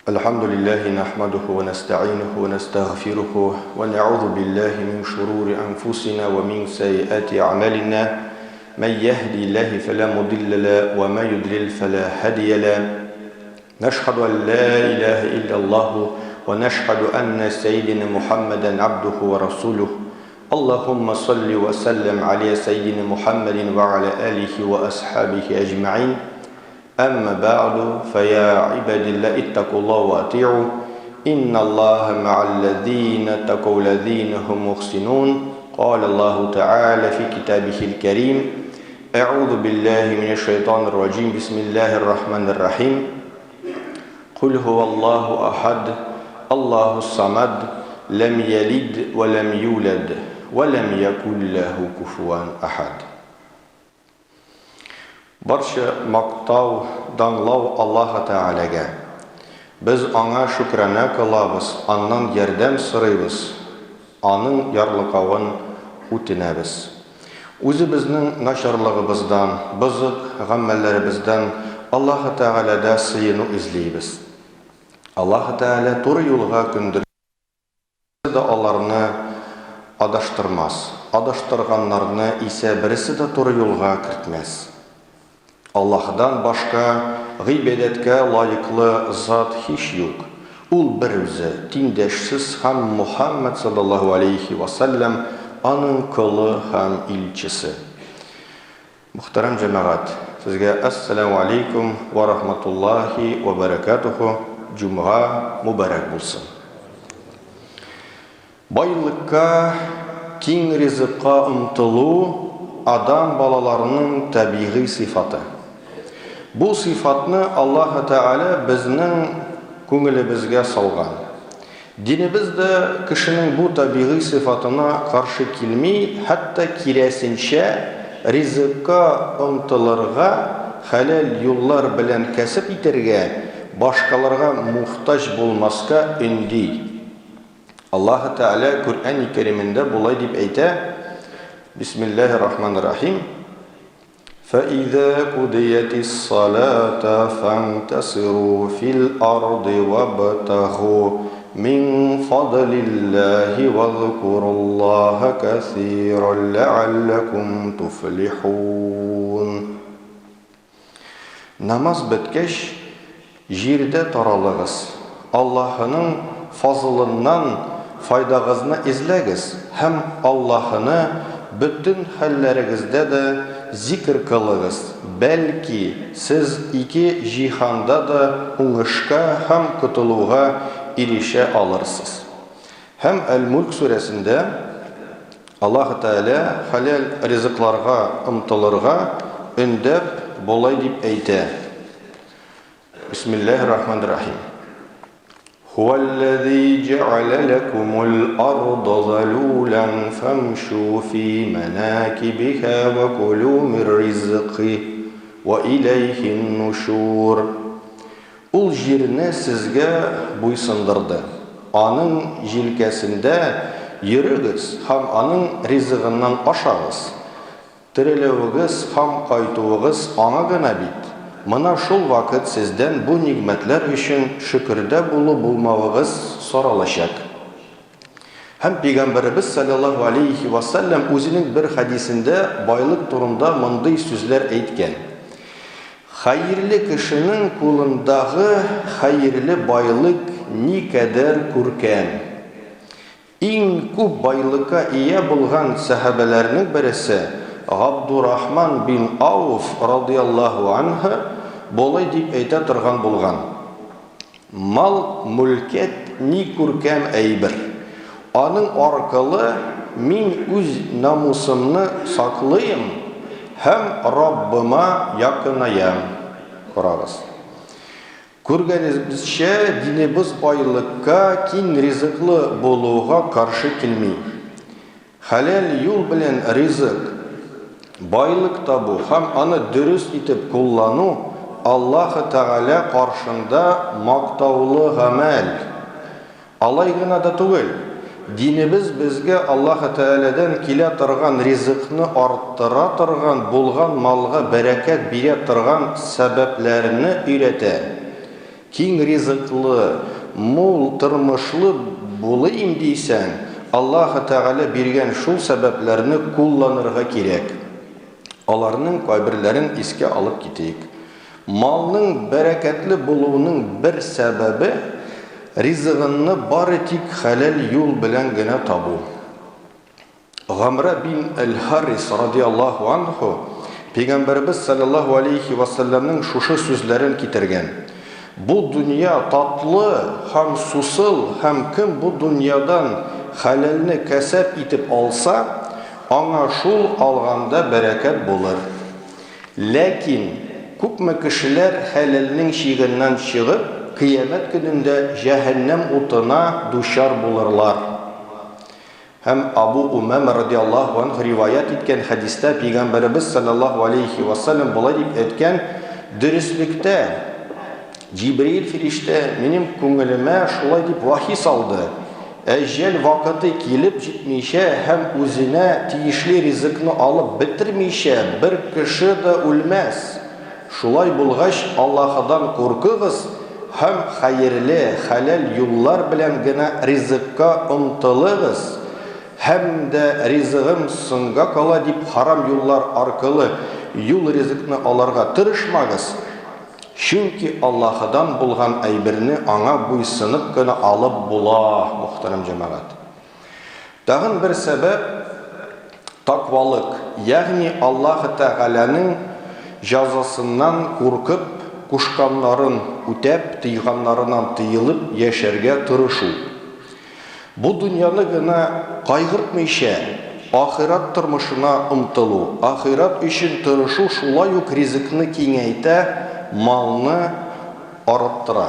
الحمد لله نحمده ونستعينه ونستغفره ونعوذ بالله من شرور أنفسنا ومن سيئات أعمالنا من يهدي الله فلا مضل له وما يضلل فلا هادي له نشهد أن لا إله إلا الله ونشهد أن سيدنا محمدا عبده ورسوله اللهم صل وسلم على سيدنا محمد وعلى آله وأصحابه أجمعين أما بعد فيا عباد الله اتقوا الله وأطيعوا إن الله مع الذين اتقوا الذين هم محسنون قال الله تعالى في كتابه الكريم أعوذ بالله من الشيطان الرجيم بسم الله الرحمن الرحيم قل هو الله أحد الله الصمد لم يلد ولم يولد ولم يكن له كفوا أحد. Барша мактау, даңлау Аллаһа Тәгаләгә. Без аңа шөкранә кылабыз, аннан ярдәм сорыйбыз, аның ярлыгын үтенәбез. Үзебезнең начарлыгыбыздан, бозык гамәлләребездән Аллаһа Тәгаләдә сыйыну излибез. Аллаһа Тәгалә туры юлга күндерсә дә аларны адаштырмас. Адаштырганнарны исә берсе дә туры юлга кертмәс. Аллаһдан башка гыйбадәткә лаеклы зат һич юк. Ул бер үзе, тиңдәшсез һәм Мухаммад саллаллаһу алейхи ва саллям аның кулы һәм илчесе. Мөхтәрәм җәмәгать, сезгә ассаламу алейкум ва рахматуллаһи ва баракатуху. Җумга мубарак булсын. Байлыкка, киң ризыкка омтылу адам балаларының табигый сыйфаты. Бу сыйфатны Аллаһ Тәгалә безнең күңелебезгә салган. Динебез дә кешенең бу табигый сыйфатына каршы килми, хәтта кирәсенчә ризыкка омтылырга, хәлал юллар белән кәсеп итәргә, башкаларга мухтаҗ булмаска өнди. Аллаһ Тәгалә Коръән-и Кәримендә булай дип әйтә: Бисмиллаһир-рахманир-рахим. فَإِذَا قُضِيَتِ الصَّلَاةُ فَانْتَشِرُوا فِي الْأَرْضِ وَابْتَغُوا مِنْ فَضْلِ اللَّهِ وَاذْكُرُوا اللَّهَ كَثِيرًا لَعَلَّكُمْ تُفْلِحُونَ. Намаз беткәч, җирдә таралыгыз. Аллаһның фазылыннан файдагызны эзләгез һәм Аллаһны бөтен хәлләрегездә дә зикр кылыгыз. Бәлки сез ике җиһанда да уңышка һәм котылуга ирешә алырсыз. Һәм Әл-Мулк сүрәсендә Аллаһ Тәгалә хәлал ризыкларга омтылырга өндәп булай дип әйтә. Бисмиллаһир-рахманир-рахим. هو الذي جعل لكم الأرض ذلولا فامشوا في مناكبها وكلوا من رزقه وإليه النشور. Ул җирне сезгә буйсындырды. Аның җилкәсендә йөрегез һәм аның ризыгыннан ашагыз. Терелүегез һәм кайтуыгыз аңа гына бит. Мына шул вакыт сездән бу нигъмәтләр өчен шөкердә булмавыгыз соралачак. Һәм Пәйгамбәрбез саллаллаһу алейхи ва саллям үзенең бер хадисендә байлык турында мондый сүзләр әйткән. Хәерле кешенең кулындагы хәерле байлык никадәр күркәм. Иң күп байлыкка ия булган сахабаларның берсе Абдуррахман бин Ауф радиллаһу анһу болай дип әйтә торган булган. Мал мүлкәт ни күркәм әйбер. Аның аркылы мин үз намусымны саклыйм һәм Раббыма якынаям. Карагыз. Күргәнебезчә, динебез байлыкка, киң ризыклы булуга каршы килми. Хәлал юл белән ризык, байлык табу һәм аны дөрес итеп куллану Аллаһ Тәгалә каршында мактаулы гамәл. Алай гына да түгел. Динебез безгә Аллаһ Тәгаләдән килә торган ризыкны арттыра торган, булган малга бәрәкәт бирә торган сәбәпләрне өйрәтә. киң ризыклы, мул тормышлы булыйм дисәң, Аллаһ Тәгалә биргән шул сәбәпләрне кулланырга кирәк. Аларның кайберләрен искә алып китик. Малның бәрәкәтле булуының бер сәбәбе ризыгынны бары тик хәләл юл белән генә табу. Гамра бин Әл-Харис радиллаһу анху Пәйгамбәрбез саллаллаһу алейхи ва салламның шушы сүзләрен китергән. Бу дөнья татлы һәм сусыл, һәм кем бу дөньядан хәләлне кәсәп итеп алса, аңа шул алганда бәрәкәт булыр. Ләкин күпме кешеләр хәләлнең шигеннән чыгып, кыямәт көнендә җәһәннәм утына дучар булырлар. Һәм Абу Умама радиллаһу анһу риваят иткән хадистә Пәйгамбәрбез саллаллаһу алейхи ва саллям булай дип әйткән: "Дөреслектә Җибрил фирештә минем күңелемә шулай дип вахи салды. Әҗәл вакыты килеп җитмичә һәм үзенә тиешле ризыкны алып бетермичә бер кеше дә үлмәс. Шулай булгач, Аллаһыдан куркыгыз һәм хәерле, хәләл юллар белән генә ризыкка омтылыгыз. Һәм дә ризыгым соңга кала дип харам юллар аркылы юл ризыкны аларга тырышмагыз. Чөнки Аллаһыдан булган әйберне аңа буйсынып кына алып була", мөхтәрәм җәмәгать. Тагын бер сәбәп таквалык, ягъни Аллаһ Тәгаләнең җәзасыннан куркып, кушканнарын үтәп, тыйганнарыннан тыелып яшәргә тырышу. Бу дөньяны гына кайгыртмыйча, ахират тормышына омтылу, ахират өчен тырышу шулай ук ризыкны киңәйтә, малны арттыра.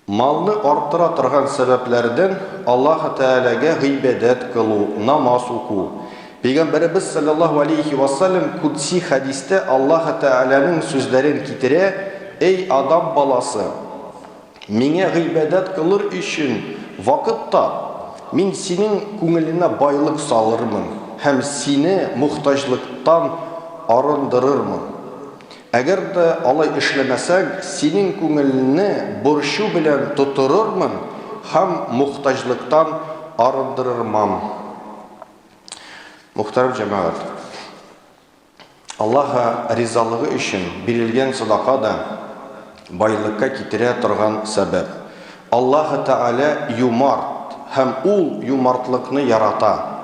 Малны арттыра торган сәбәпләрдән Аллаһ Тәгаләгә гыйбадәт кылу, намаз уку. Пәйгамбәрбез саллаллаһу алейхи ва саллям кудси хадистә Аллаһ Тәгаләнең сүзләрен китерә: "Эй адам баласы, миңа гыйбадәт кылыр өчен вакыт тап. Мин синең күңеленә байлык салырмын һәм сине мохтаҗлыктан арындырырмын. Әгәр дә алай эшләмәсәң, синең күңелне борчу белән тутырырмын һәм мохтаҗлыктан арындырырмын." Мөхтәрәм җәмәгать, Аллаһ ризалыгы өчен бирелгән садака да байлыкка китерә торган сәбәп. Аллаһ Тәгалә юмарт һәм ул юмартлыкны ярата.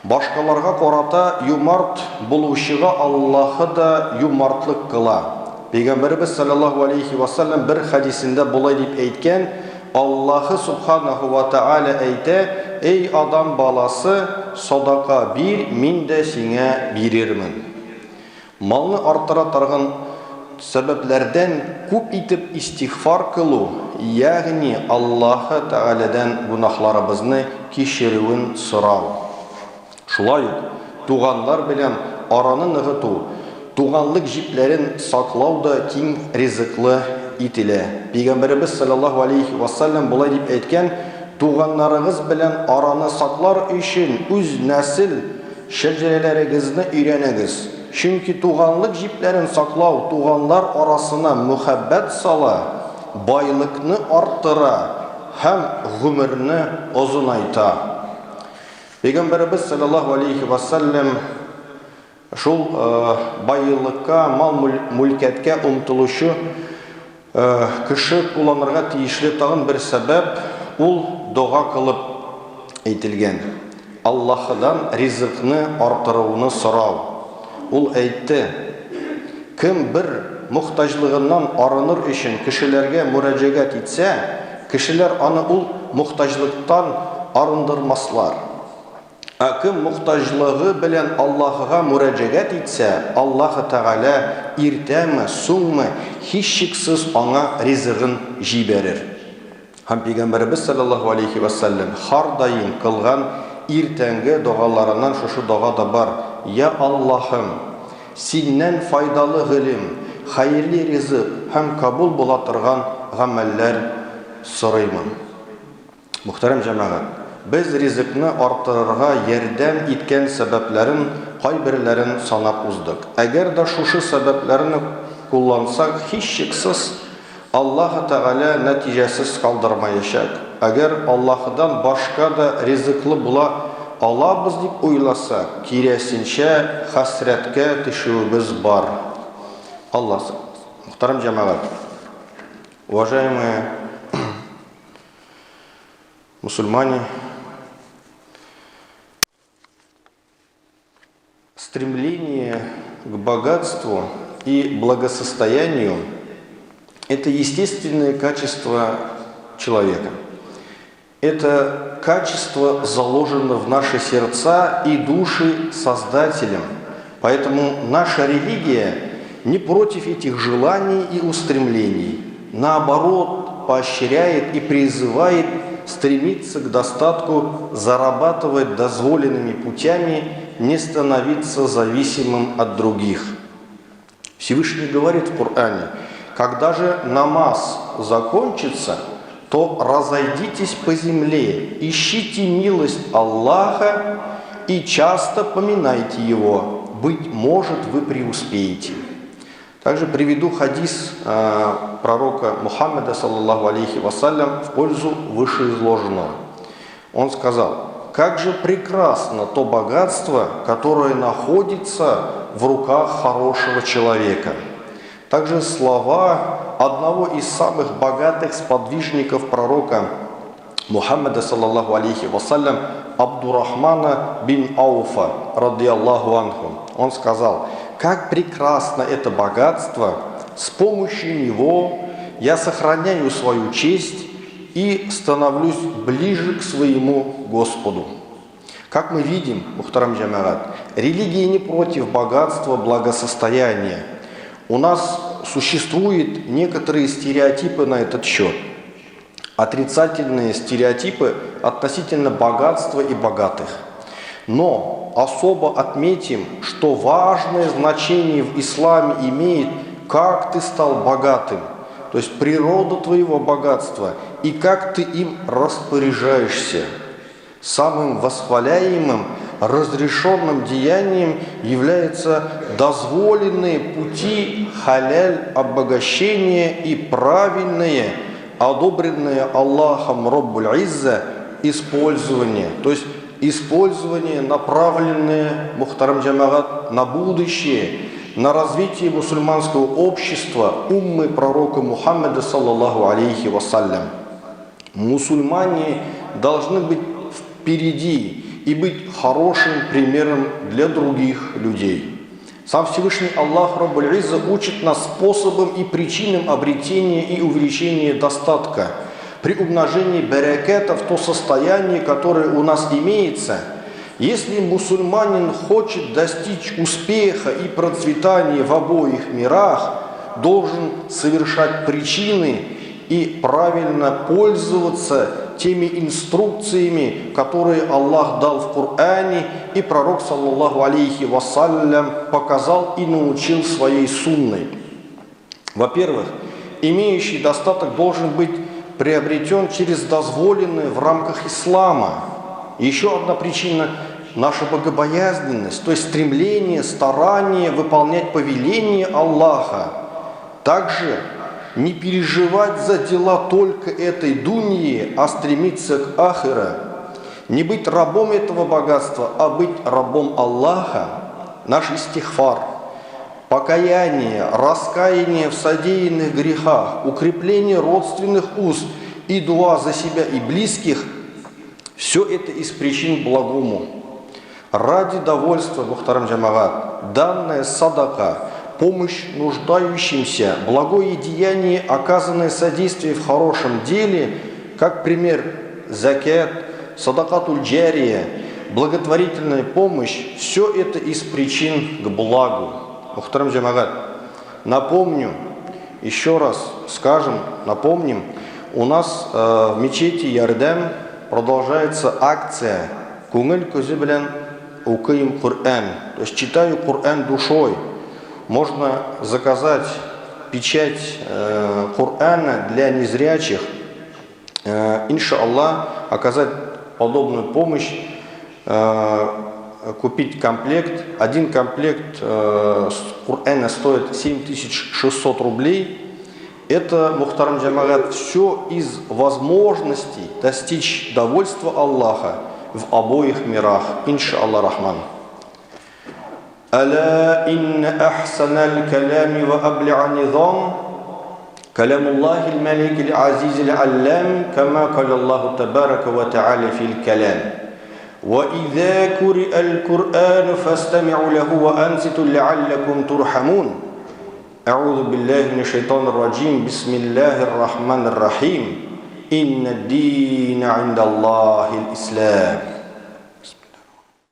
Башкаларга карата юмарт булучыга Аллаһ да юмартлык кыла. Пәйгамбәрбез саллаллаһу алейхи ва саллям бер хадисендә булай дип әйткән: "Аллаһ субханаһу ва тааля әйтә: Эй адам баласы, садака бир, мин дә сиңа бирермен." Малны арттыра торган сәбәпләрдән күп итеп истигъфар кылу, ягъни Аллаһ Тәгаләдән гунахларыбызны кичерүен сорау. Шулай ук туганнар белән араны ныгыту, туганлык җипләрен саклау да киң ризыклы ителә. Пәйгамбәрбез саллаллаһу алейхи ва саллям булай дип әйткән: "Туганнарыгыз белән араны саклар өчен үз нәсел шәҗәрәләрегезне өйрәнегез. Чөнки туганлык җипләрен саклау туганлар арасына мөхәббәт сала, байлыкны арттыра һәм гомерне озынайта." Пәйгамбәрбез саллаллаһу алейхи ва саллям шул байлыкка, мал-мүлкәткә омтылучы кеше кулланырга тиешле тагын бер сәбәп ул дуга кылып әйтелгән. Аллаһыдан ризыкны арттыруны сорау. Ул әйтте: "Кем бер мохтаҗлыгыннан арыныр өчен кешеләргә мөрәҗәгать итсә, кешеләр аны ул мохтаҗлыктан арындырмаслар. Кем мохтаҗлыгы белән Аллаһка мөрәҗәгать итсә, Аллаһ Тәгалә иртәме, суңмы һич шиксез аңа ризыгын җибәрер." Һәм Пәйгамбәрбез саллаллаһу алейхи ва саллям һәр даим кылган иртәнге дугаларыннан шушы дуга да бар: "Я Аллаһым, синнән файдалы гыйлем, хәерле ризык һәм кабул була торган гамәлләр сорыймын." Мөхтәрәм җәмәгать, без ризыкны арттырырга ярдәм иткән сәбәпләрен кайберләрен санап уздык. Әгәр дә шушы сәбәпләрне куллансак, һичшиксез Аллаһ Тәгалә нәтиҗәсез калдырмаячак. Әгәр Аллаһдан башка да ризыклы була алабыз дип уйласа, киресенчә хәсрәткә төшүебез бар. Аллаһ. Мөхтәрәм җәмәгать, уважаемые мусульмане, стремление к богатству и благосостоянию – это естественное качество человека. Это качество заложено в наши сердца и души Создателем. Поэтому наша религия не против этих желаний и устремлений. Наоборот, поощряет и призывает стремиться к достатку, зарабатывать дозволенными путями, не становиться зависимым от других. Всевышний говорит в Коране: когда же намаз закончится, то разойдитесь по земле, ищите милость Аллаха и часто поминайте Его. Быть может, вы преуспеете. Также приведу хадис пророка Мухаммада, саллаллаху алейхи вассалям, в пользу вышеизложенного. Он сказал: как же прекрасно то богатство, которое находится в руках хорошего человека. Также слова одного из самых богатых сподвижников пророка Мухаммада, саллаллаху алейхи вассалям, Абдурахмана бин Ауфа, радиаллаху анху. Он сказал: как прекрасно это богатство, с помощью него я сохраняю свою честь и становлюсь ближе к своему Господу. Как мы видим, мухтарам джамагат, религия не против богатства, благосостояния. У нас существуют некоторые стереотипы на этот счет. Отрицательные стереотипы относительно богатства и богатых. Но особо отметим, что важное значение в исламе имеет, как ты стал богатым, то есть природа твоего богатства и как ты им распоряжаешься. Самым восхваляемым, разрешенным деянием являются дозволенные пути халяль обогащения и правильные, одобренные Аллахом Раббуль Изза использование, то есть использование, направленное, мухтарам джамагат, на будущее, на развитие мусульманского общества, уммы пророка Мухаммада, саллаллаху алейхи вассалям. Мусульмане должны быть впереди и быть хорошим примером для других людей. Сам Всевышний Аллах Раббуль Изза учит нас способам и причинам обретения и увеличения достатка. При умножении бараката в то состояние, которое у нас имеется, если мусульманин хочет достичь успеха и процветания в обоих мирах, должен совершать причины и правильно пользоваться теми инструкциями, которые Аллах дал в Коране, и пророк, саллаллаху алейхи вассалям, показал и научил своей сунной. Во-первых, имеющий достаток должен быть приобретен через дозволенное в рамках ислама. Еще одна причина – наша богобоязненность, то есть стремление, старание выполнять повеления Аллаха. Также не переживать за дела только этой дуньи, а стремиться к ахира. Не быть рабом этого богатства, а быть рабом Аллаха. Наш истихфар, покаяние, раскаяние в содеянных грехах, укрепление родственных уз и дуа за себя и близких – все это из причин благому. Ради довольства, мухтарам джамагат, данная садака, помощь нуждающимся, благое деяние, оказанное содействие в хорошем деле, как пример закят, садакатуль джария, благотворительная помощь, все это из причин к благу. Мухтарам джамагат, напомню, еще раз напомним, у нас в мечети Ярдем продолжается акция «Кунгель көзі белән укыйм Коран», то есть читаю Коран душой. Можно заказать печать Корана для незрячих, иншаллах, оказать подобную помощь купить комплект. Один комплект Корана стоит 7600 рублей. Это, мухтарам джамагат, все из возможностей достичь довольства Аллаха в обоих мирах. Иншаллах рахман. ألا إن أحسن الكلام وأبلع النظام كلام الله الملك العزيز العلام كما قال الله تبارك وتعالى في الكلام وإذا قرئ القرآن فاستمعوا له وأنصتوا لعلكم ترحمون أعوذ بالله من الشيطان الرجيم بسم الله الرحمن الرحيم إن الدين عند الله الإسلام.